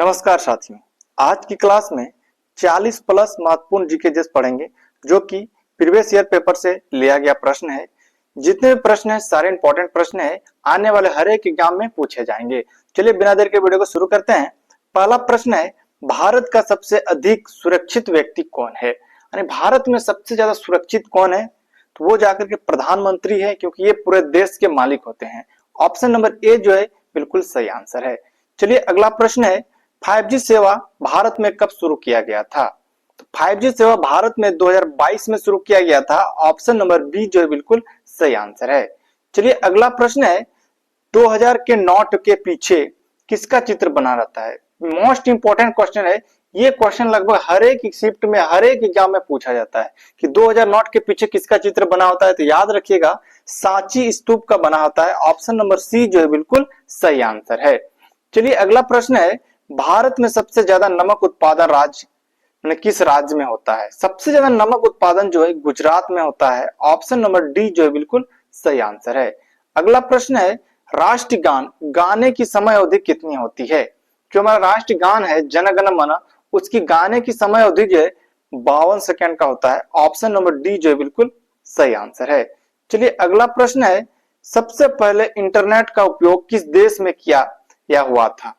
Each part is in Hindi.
नमस्कार साथियों, आज की क्लास में 40 प्लस महत्वपूर्ण जीके जस्ट पढ़ेंगे जो कि प्रीवियस ईयर पेपर से लिया गया प्रश्न है। जितने भी प्रश्न हैं सारे इंपॉर्टेंट प्रश्न है, आने वाले हर एक एग्जाम में पूछे जाएंगे। चलिए बिना देर के वीडियो को शुरू करते हैं। पहला प्रश्न है, भारत का सबसे अधिक सुरक्षित व्यक्ति कौन है? यानी भारत में सबसे ज्यादा सुरक्षित कौन है? तो वो जाकर के प्रधानमंत्री है, क्योंकि ये पूरे देश के मालिक होते हैं। ऑप्शन नंबर ए जो है बिल्कुल सही आंसर है। चलिए अगला प्रश्न है, 5G सेवा भारत में कब शुरू किया गया था? तो 5G सेवा भारत में 2022 में शुरू किया गया था। ऑप्शन नंबर बी जो है बिल्कुल सही आंसर है। चलिए अगला प्रश्न है, 2000 के नोट के पीछे किसका चित्र बना रहता है? मोस्ट इंपोर्टेंट क्वेश्चन है। ये क्वेश्चन लगभग हर एक शिफ्ट में हर एक एग्जाम में पूछा जाता है कि 2000 नोट के पीछे किसका चित्र बना होता है। तो याद रखिएगा, सांची स्तूप का बना होता है। ऑप्शन नंबर सी जो है बिल्कुल सही आंसर है। चलिए अगला प्रश्न है, भारत में सबसे ज्यादा नमक उत्पादन राज्य किस राज्य में होता है? सबसे ज्यादा नमक उत्पादन जो है गुजरात में होता है। ऑप्शन नंबर डी जो है बिल्कुल सही आंसर है। अगला प्रश्न है, राष्ट्रगान गाने की समय अवधि कितनी होती है? जो हमारा राष्ट्रगान है जन गण मन, उसकी गाने की समय अवधि जो है 52 सेकंड का होता है। ऑप्शन नंबर डी जो है बिल्कुल सही आंसर है। चलिए अगला प्रश्न है, सबसे पहले इंटरनेट का उपयोग किस देश में किया या हुआ था?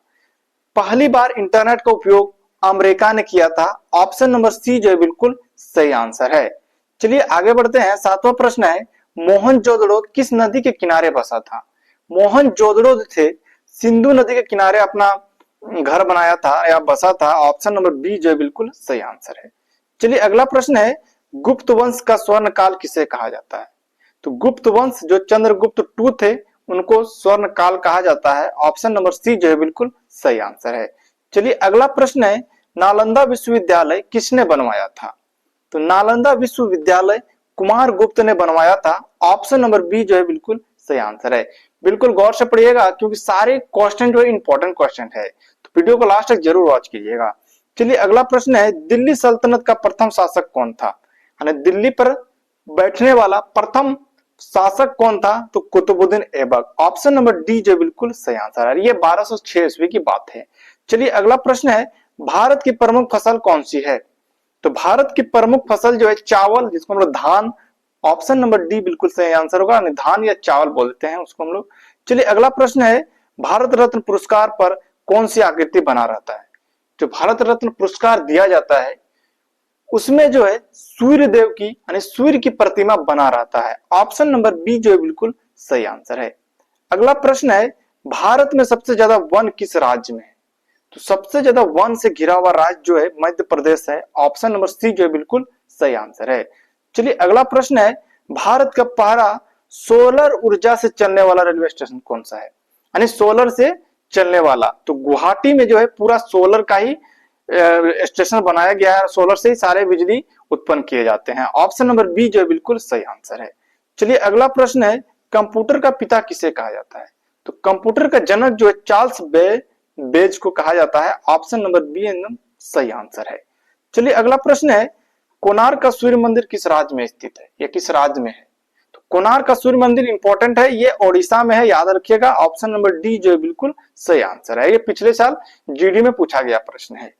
पहली बार इंटरनेट का उपयोग अमेरिका ने किया था। ऑप्शन नंबर सी जो है बिल्कुल सही आंसर है। चलिए आगे बढ़ते हैं। सातवां प्रश्न है, मोहनजोदड़ो किस नदी के किनारे बसा था? मोहनजोदड़ो थे सिंधु नदी के किनारे अपना घर बनाया था या बसा था। ऑप्शन नंबर बी जो है बिल्कुल सही आंसर है। चलिए अगला प्रश्न है, गुप्त वंश का स्वर्ण काल किसे कहा जाता है? तो गुप्त वंश जो चंद्रगुप्त टू थे उनको स्वर्ण काल कहा जाता है। ऑप्शन नंबर सी जो है बिल्कुल सही आंसर है। चलिए अगला प्रश्न है, नालंदा विश्वविद्यालय किसने बनवाया था? तो नालंदा विश्वविद्यालय कुमार गुप्त ने बनवाया था। ऑप्शन नंबर बी जो है बिल्कुल सही आंसर है। बिल्कुल गौर से पढ़िएगा, क्योंकि सारे क्वेश्चन जो है इंपॉर्टेंट क्वेश्चन है, तो वीडियो को लास्ट तक जरूर वॉच कीजिएगा। चलिए अगला प्रश्न है, दिल्ली सल्तनत का प्रथम शासक कौन था? यानी दिल्ली पर बैठने वाला प्रथम शासक कौन था? तो Qutubuddin Aibak. Option number D जो बिल्कुल सही आंसर है। ये 1206 ईस्वी की बात है। चलिए अगला प्रश्न है, भारत की प्रमुख फसल कौन सी है? तो भारत की प्रमुख फसल जो है चावल, जिसको हम लोग धान। ऑप्शन नंबर डी बिल्कुल सही आंसर होगा। धान या चावल बोलते हैं उसको हम लोग। चलिए अगला प्रश्न है, भारत रत्न पुरस्कार पर कौन सी आकृति बना रहता है? जो भारत रत्न पुरस्कार दिया जाता है उसमें जो है सूर्य देव की यानी सूर्य की प्रतिमा बना रहता है। ऑप्शन नंबर बी जो है बिल्कुल सही आंसर है। अगला प्रश्न है, भारत में सबसे ज्यादा वन किस राज्य में है? तो सबसे ज्यादा वन से घिरा हुआ राज्य जो है मध्य प्रदेश है। ऑप्शन नंबर सी जो है बिल्कुल सही आंसर है। चलिए अगला प्रश्न है, भारत का पहला सोलर ऊर्जा से चलने वाला रेलवे स्टेशन कौन सा है? यानी सोलर से चलने वाला, तो गुवाहाटी में जो है पूरा सोलर का ही स्टेशन बनाया गया है। सोलर से ही सारे बिजली उत्पन्न किए जाते हैं। ऑप्शन नंबर बी जो है बिल्कुल सही आंसर है। चलिए अगला प्रश्न है, कंप्यूटर का पिता किसे कहा जाता है? तो कंप्यूटर का जनक जो है चार्ल्स बेज को कहा जाता है। ऑप्शन नंबर बी एकदम सही आंसर है। चलिए अगला प्रश्न है, कोणार्क का सूर्य मंदिर किस राज्य में स्थित है या किस राज्य में है? तो कोणार्क का सूर्य मंदिर इंपॉर्टेंट है, ये ओडिशा में है, याद रखिएगा। ऑप्शन नंबर डी जो है बिल्कुल सही आंसर है। ये पिछले साल जीडी में पूछा गया प्रश्न है।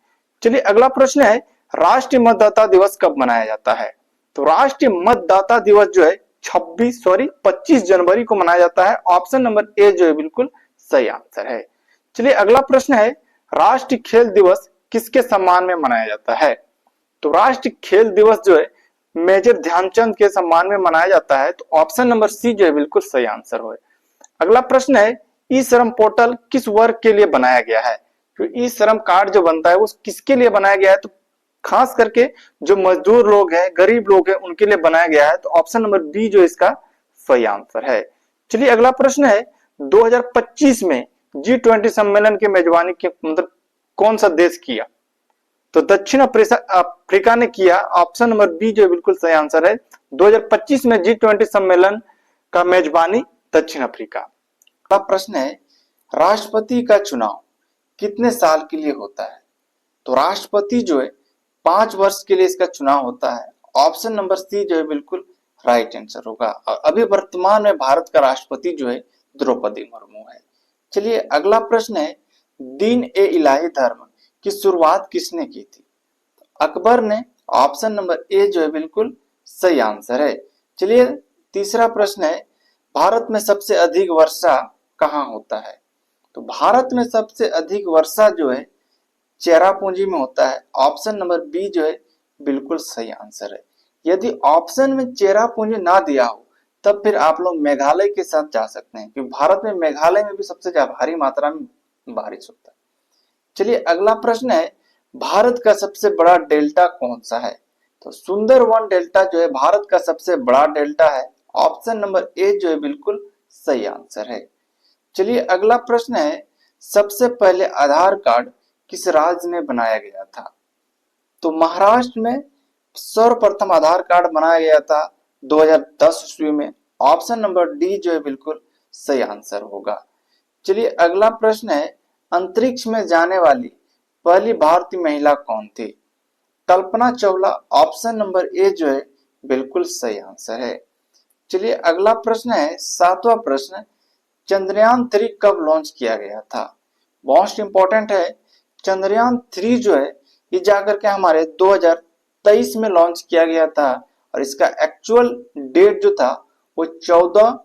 चलिए अगला प्रश्न है, राष्ट्रीय मतदाता दिवस कब मनाया जाता है? तो राष्ट्रीय मतदाता दिवस जो है 25 जनवरी को मनाया जाता है। ऑप्शन नंबर ए जो है बिल्कुल सही आंसर है। चलिए अगला प्रश्न है, राष्ट्रीय खेल दिवस किसके सम्मान में मनाया जाता है? तो राष्ट्रीय खेल दिवस जो है मेजर ध्यानचंद के सम्मान में मनाया जाता है। तो ऑप्शन नंबर सी जो है बिल्कुल सही आंसर हो। अगला प्रश्न है, ई श्रम पोर्टल किस वर्ग के लिए बनाया गया है? तो ई श्रम कार्ड जो बनता है वो किसके लिए बनाया गया है? तो खास करके जो मजदूर लोग हैं, गरीब लोग हैं, उनके लिए बनाया गया है। तो ऑप्शन नंबर बी जो इसका सही आंसर है। चलिए अगला प्रश्न है, 2025 में G20 सम्मेलन की मेजबानी के मतलब कौन सा देश किया? तो दक्षिण अफ्रीका ने किया। ऑप्शन नंबर बी जो बिल्कुल सही आंसर है। 2025 में G20 सम्मेलन का मेजबानी दक्षिण अफ्रीका। अगला प्रश्न है, राष्ट्रपति का चुनाव कितने साल के लिए होता है? तो राष्ट्रपति जो है 5 वर्ष के लिए इसका चुनाव होता है। ऑप्शन नंबर सी जो है बिल्कुल राइट आंसर होगा। और अभी वर्तमान में भारत का राष्ट्रपति जो है द्रौपदी मुर्मू है। चलिए अगला प्रश्न है, दीन ए इलाही धर्म की शुरुआत किसने की थी? अकबर ने। ऑप्शन नंबर ए जो है बिल्कुल सही आंसर है। चलिए तीसरा प्रश्न है, भारत में सबसे अधिक वर्षा कहाँ होता है? तो भारत में सबसे अधिक वर्षा जो है चेरापूंजी में होता है। ऑप्शन नंबर बी जो है बिल्कुल सही आंसर है। यदि ऑप्शन में चेरापूंजी ना दिया हो तब फिर आप लोग मेघालय के साथ जा सकते हैं, क्योंकि भारत में मेघालय में भी सबसे ज्यादा भारी मात्रा में बारिश होता है। चलिए अगला प्रश्न है, भारत का सबसे बड़ा डेल्टा कौन सा है? तो सुंदरवन डेल्टा जो है भारत का सबसे बड़ा डेल्टा है। ऑप्शन नंबर ए जो है बिल्कुल सही आंसर है। चलिए अगला प्रश्न है, सबसे पहले आधार कार्ड किस राज्य में बनाया गया था? तो महाराष्ट्र में सर्वप्रथम आधार कार्ड बनाया गया था 2010 ईस्वी में। ऑप्शन नंबर डी जो है बिल्कुल सही आंसर होगा। चलिए अगला प्रश्न है, अंतरिक्ष में जाने वाली पहली भारतीय महिला कौन थी? Kalpana Chawla. Option number A जो है बिल्कुल सही आंसर है। चलिए अगला प्रश्न है, सातवां प्रश्न, चंद्रयान 3 कब लॉन्च किया गया था? मोस्ट इंपॉर्टेंट है। चंद्रयान 3 जो है ये जाकर के हमारे 2023 में लॉन्च किया गया था और इसका एक्चुअल डेट जो था वो 14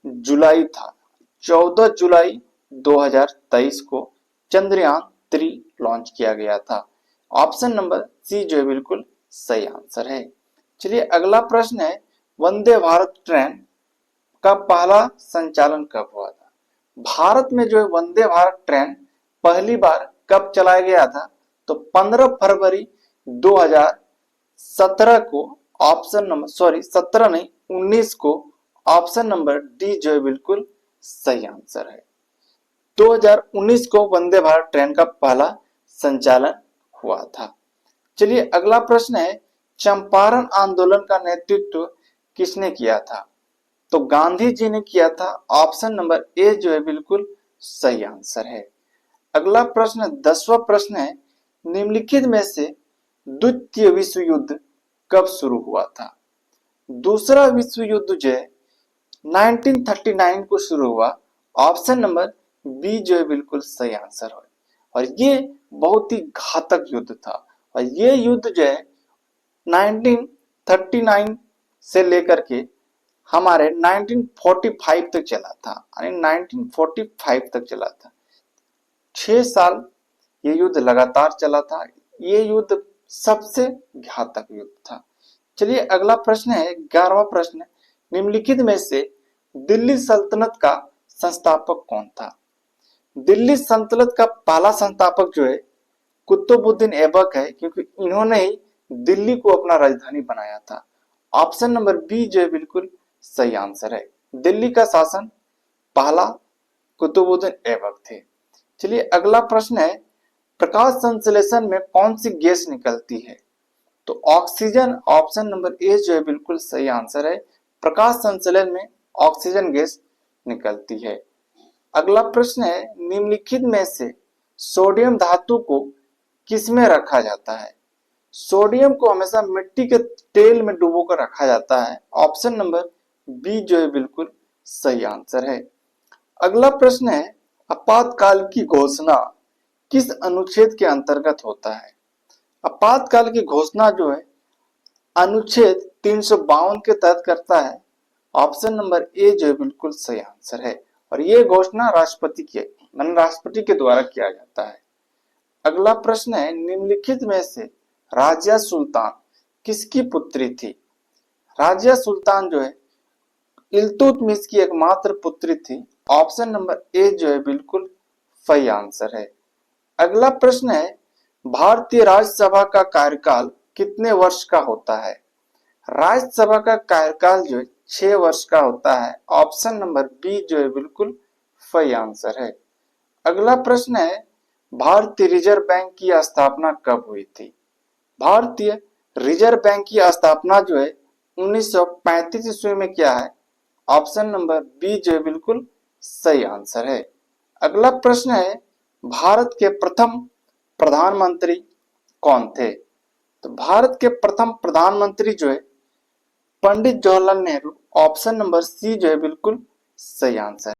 जुलाई था। 14 जुलाई 2023 को चंद्रयान 3 लॉन्च किया गया था। ऑप्शन नंबर सी जो है बिल्कुल सही आंसर है। चलिए अगला प्रश्न है, वंदे भारत ट्रेन का पहला संचालन कब हुआ था? भारत में जो है वंदे भारत ट्रेन पहली बार कब चलाया गया था? तो 15 फरवरी 2017 को। ऑप्शन नंबर 17 नहीं 19 को। ऑप्शन नंबर डी जो है बिल्कुल सही आंसर है। 2019 को वंदे भारत ट्रेन का पहला संचालन हुआ था। चलिए अगला प्रश्न है, चंपारण आंदोलन का नेतृत्व किसने किया था? तो गांधी जी ने किया था। ऑप्शन नंबर ए जो है बिल्कुल सही आंसर है। अगला प्रश्न 10वां प्रश्न है, निम्नलिखित में से द्वितीय विश्व युद्ध कब शुरू हुआ था? दूसरा विश्व युद्ध जो है 1939 को शुरू हुआ। ऑप्शन नंबर बी जो है बिल्कुल सही आंसर है। और ये बहुत ही घातक युद्ध था और ये युद्ध जो है 1939 से लेकर के हमारे 1945 तक चला था, यानी 1945 तक चला था। 6 साल ये युद्ध लगातार चला था। ये युद्ध सबसे घातक युद्ध था। चलिए अगला प्रश्न है 11वां प्रश्न, निम्नलिखित में से दिल्ली सल्तनत का संस्थापक कौन था? दिल्ली सल्तनत का पहला संस्थापक जो है कुतुबुद्दीन ऐबक है, क्योंकि इन्होंने ही दिल्ली को अपना राजधानी बनाया था। ऑप्शन नंबर बी जो है बिल्कुल सही आंसर है। दिल्ली का शासन पहला कुतुबुद्दीन ऐबक थे। चलिए अगला प्रश्न है, प्रकाश संश्लेषण में कौन सी गैस निकलती है? तो ऑक्सीजन। ऑप्शन नंबर ए जो है बिल्कुल सही आंसर है। प्रकाश संश्लेषण में ऑक्सीजन गैस निकलती है। अगला प्रश्न है, निम्नलिखित में से सोडियम धातु को किसमें रखा जाता है? सोडियम को हमेशा मिट्टी के तेल में डुबोकर रखा जाता है। ऑप्शन नंबर बी जो है बिल्कुल सही आंसर है। अगला प्रश्न है, आपातकाल की घोषणा किस अनुच्छेद के अंतर्गत होता है? आपातकाल की घोषणा जो है अनुच्छेद 352 के तहत करता है। ऑप्शन नंबर ए जो है बिल्कुल सही आंसर है और ये घोषणा राष्ट्रपति के द्वारा किया जाता है। अगला प्रश्न है, निम्नलिखित में से राजिया सुल्तान किसकी पुत्री थी? राजिया सुल्तान जो है इल्तुतमिश की एकमात्र पुत्री थी। ऑप्शन नंबर ए जो है बिल्कुल सही आंसर है। अगला प्रश्न है, भारतीय राज्यसभा का कार्यकाल कितने वर्ष का होता है? राज्यसभा का कार्यकाल जो है 6 वर्ष का होता है। ऑप्शन नंबर बी जो है बिल्कुल सही आंसर है। अगला प्रश्न है, भारतीय रिजर्व बैंक की स्थापना कब हुई थी? भारतीय रिजर्व बैंक की स्थापना जो है 1935 ईस्वी में किया है। ऑप्शन नंबर बी जो है बिल्कुल सही आंसर है। अगला प्रश्न है, भारत के प्रथम प्रधानमंत्री कौन थे? तो भारत के प्रथम प्रधानमंत्री जो है Pandit Jawaharlal Nehru. Option number C जो है बिल्कुल सही आंसर है।